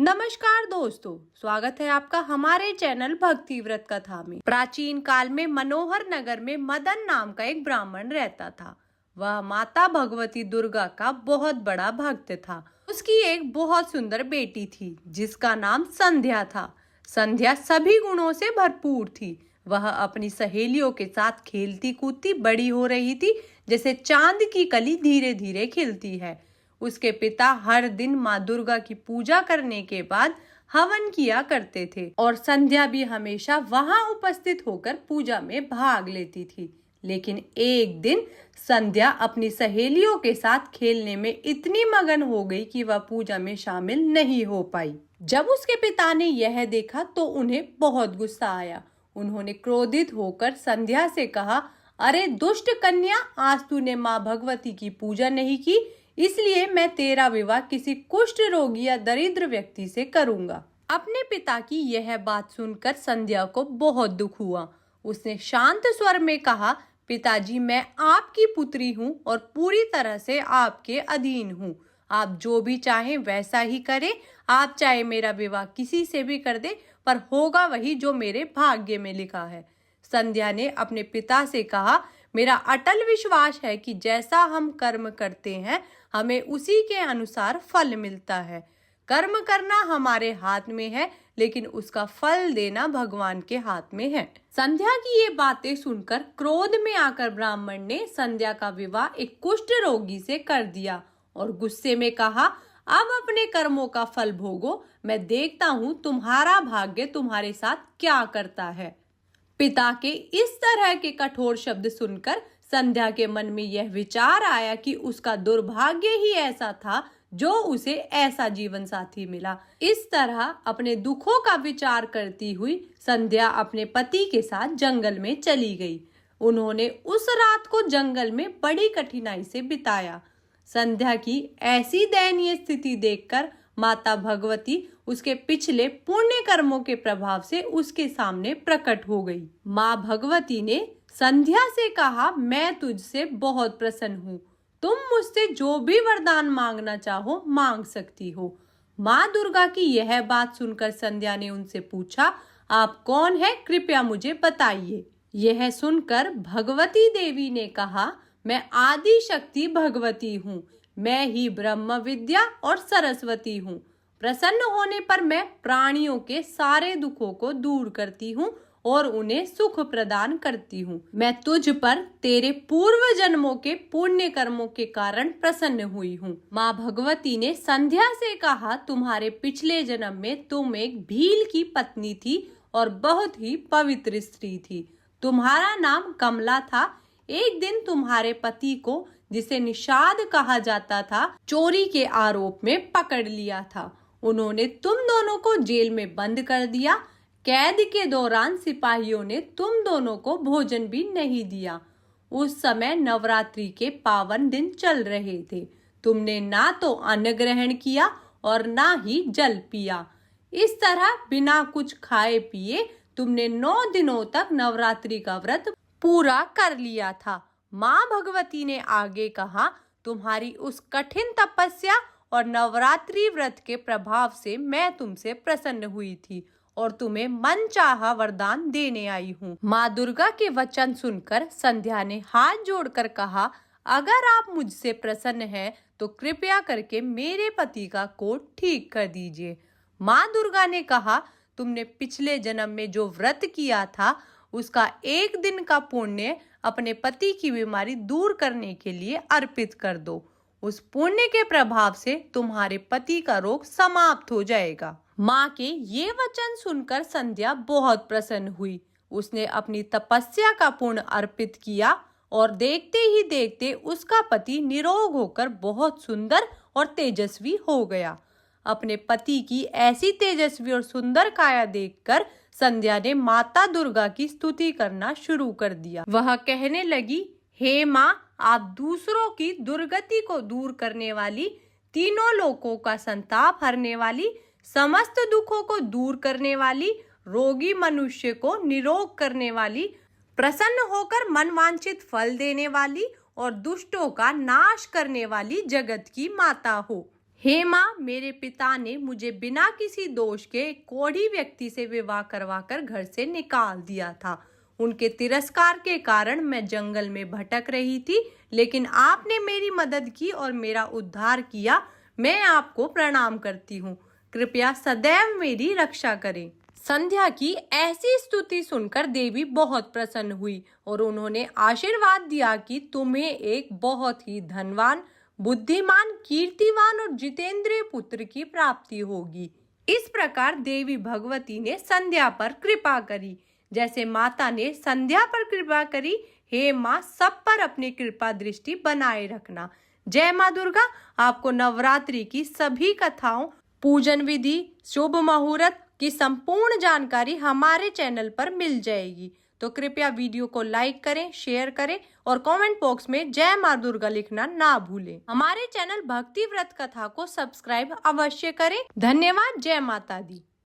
नमस्कार दोस्तों, स्वागत है आपका हमारे चैनल भक्ति व्रत कथा में। प्राचीन काल में मनोहर नगर में मदन नाम का एक ब्राह्मण रहता था। वह माता भगवती दुर्गा का बहुत बड़ा भक्त था। उसकी एक बहुत सुंदर बेटी थी जिसका नाम संध्या था। संध्या सभी गुणों से भरपूर थी। वह अपनी सहेलियों के साथ खेलती कूदती बड़ी हो रही थी, जैसे चांद की कली धीरे धीरे खिलती है। उसके पिता हर दिन माँ दुर्गा की पूजा करने के बाद हवन किया करते थे और संध्या भी हमेशा वहां उपस्थित होकर पूजा में भाग लेती थी। लेकिन एक दिन संध्या अपनी सहेलियों के साथ खेलने में इतनी मगन हो गई कि वह पूजा में शामिल नहीं हो पाई। जब उसके पिता ने यह देखा तो उन्हें बहुत गुस्सा आया। उन्होंने क्रोधित होकर संध्या से कहा, अरे दुष्ट कन्या, आज तूने माँ भगवती की पूजा नहीं की, इसलिए मैं तेरा विवाह किसी कुष्ठ रोगी या दरिद्र व्यक्ति से करूंगा। अपने पिता की यह बात सुनकर संध्या को बहुत दुख हुआ। उसने शांत स्वर में कहा, पिताजी, मैं आपकी पुत्री हूँ और पूरी तरह से आपके अधीन हूँ। आप जो भी चाहें वैसा ही करें। आप चाहे मेरा विवाह किसी से भी कर दे, पर होगा वही जो मेरे भाग्य में लिखा है। संध्या ने अपने पिता से कहा, मेरा अटल विश्वास है कि जैसा हम कर्म करते हैं हमें उसी के अनुसार फल मिलता है। कर्म करना हमारे हाथ में है, लेकिन उसका फल देना भगवान के हाथ में है। संध्या की ये बातें सुनकर क्रोध में आकर ब्राह्मण ने संध्या का विवाह एक कुष्ठ रोगी से कर दिया और गुस्से में कहा, अब अपने कर्मों का फल भोगो, मैं देखता हूँ तुम्हारा भाग्य तुम्हारे साथ क्या करता है। पिता के इस तरह के कठोर शब्द सुनकर संध्या के मन में यह विचार आया कि उसका दुर्भाग्य ही ऐसा था जो उसे ऐसा जीवन साथी मिला। इस तरह अपने दुखों का विचार करती हुई संध्या अपने पति के साथ जंगल में चली गई। उन्होंने उस रात को जंगल में बड़ी कठिनाई से बिताया। संध्या की ऐसी दयनीय स्थिति देखकर माता भगवती उसके पिछले पुण्य कर्मों के प्रभाव से उसके सामने प्रकट हो गई। माँ भगवती ने संध्या से कहा, मैं तुझसे बहुत प्रसन्न हूँ। तुम मुझसे जो भी वरदान मांगना चाहो मांग सकती हो। माँ दुर्गा की यह बात सुनकर संध्या ने उनसे पूछा, आप कौन है, कृपया मुझे बताइए। यह सुनकर भगवती देवी ने कहा, मैं आदि शक्ति भगवती हूँ। मैं ही ब्रह्म विद्या और सरस्वती हूँ। प्रसन्न होने पर मैं प्राणियों के सारे दुखों को दूर करती हूँ और उन्हें सुख प्रदान करती हूँ। मैं तुझ पर तेरे पूर्व जन्मों के पुण्य कर्मों के कारण प्रसन्न हुई हूँ। माँ भगवती ने संध्या से कहा, तुम्हारे पिछले जन्म में तुम एक भील की पत्नी थी और बहुत ही पवित्र स्त्री थी। तुम्हारा नाम कमला था। एक दिन तुम्हारे पति को, जिसे निषाद कहा जाता था, चोरी के आरोप में पकड़ लिया था। उन्होंने तुम दोनों को जेल में बंद कर दिया। कैद के दौरान सिपाहियों ने तुम दोनों को भोजन भी नहीं दिया। उस समय नवरात्रि के पावन दिन चल रहे थे। तुमने ना तो अन्न ग्रहण किया और ना ही जल पिया। इस तरह बिना कुछ खाए पिए तुमने 9 दिनों तक नवरात्रि का व्रत पूरा कर लिया था। माँ भगवती ने आगे कहा, तुम्हारी उस कठिन तपस्या और नवरात्रि व्रत के प्रभाव से मैं तुमसे प्रसन्न हुई थी और तुम्हें मनचाहा वरदान देने आई हूँ। माँ दुर्गा के वचन सुनकर संध्या ने हाथ जोड़कर कहा, अगर आप मुझसे प्रसन्न हैं तो कृपया करके मेरे पति का कोढ़ ठीक कर दीजिए। माँ दुर्गा ने कहा, तुमने पिछले जन्म में जो व्रत किया था उसका एक दिन का पुण्य अपने पति की बीमारी दूर करने के लिए अर्पित कर दो। उस पुण्य के प्रभाव से तुम्हारे पति का रोग समाप्त हो जाएगा। माँ के ये वचन सुनकर संध्या बहुत प्रसन्न हुई। उसने अपनी तपस्या का पुण्य अर्पित किया और देखते ही देखते उसका पति निरोग होकर बहुत सुंदर और तेजस्वी हो गया। अपने पति की ऐसी तेजस्वी और सुंदर काया देखकर संध्या ने माता दुर्गा की स्तुति करना शुरू कर दिया। वह कहने लगी, हे माँ, आप दूसरों की दुर्गति को दूर करने वाली, तीनों लोकों का संताप हरने वाली, समस्त दुखों को दूर करने वाली, रोगी मनुष्य को निरोग करने वाली, प्रसन्न होकर मनवांछित फल देने वाली और दुष्टों का नाश करने वाली जगत की माता हो। हे माँ, मेरे पिता ने मुझे बिना किसी दोष के एक कोढ़ी व्यक्ति से विवाह करवाकर घर से निकाल दिया था। उनके तिरस्कार के कारण मैं जंगल में भटक रही थी, लेकिन आपने मेरी मदद की और मेरा उद्धार किया। मैं आपको प्रणाम करती हूँ। कृपया सदैव मेरी रक्षा करें। संध्या की ऐसी स्तुति सुनकर देवी बहुत प्रसन्न हुई और उन्होंने आशीर्वाद दिया कि तुम्हें एक बहुत ही धनवान, बुद्धिमान, कीर्तिवान और जितेंद्रिय पुत्र की प्राप्ति होगी। इस प्रकार देवी भगवती ने संध्या पर कृपा करी। जैसे माता ने संध्या पर कृपा करी, हे माँ, सब पर अपनी कृपा दृष्टि बनाए रखना। जय माँ दुर्गा। आपको नवरात्रि की सभी कथाओं, पूजन विधि, शुभ मुहूर्त की संपूर्ण जानकारी हमारे चैनल पर मिल जाएगी। तो कृपया वीडियो को लाइक करें, शेयर करें और कमेंट बॉक्स में जय माँ दुर्गा लिखना ना भूलें। हमारे चैनल भक्ति व्रत कथा को सब्सक्राइब अवश्य करें। धन्यवाद। जय माता दी।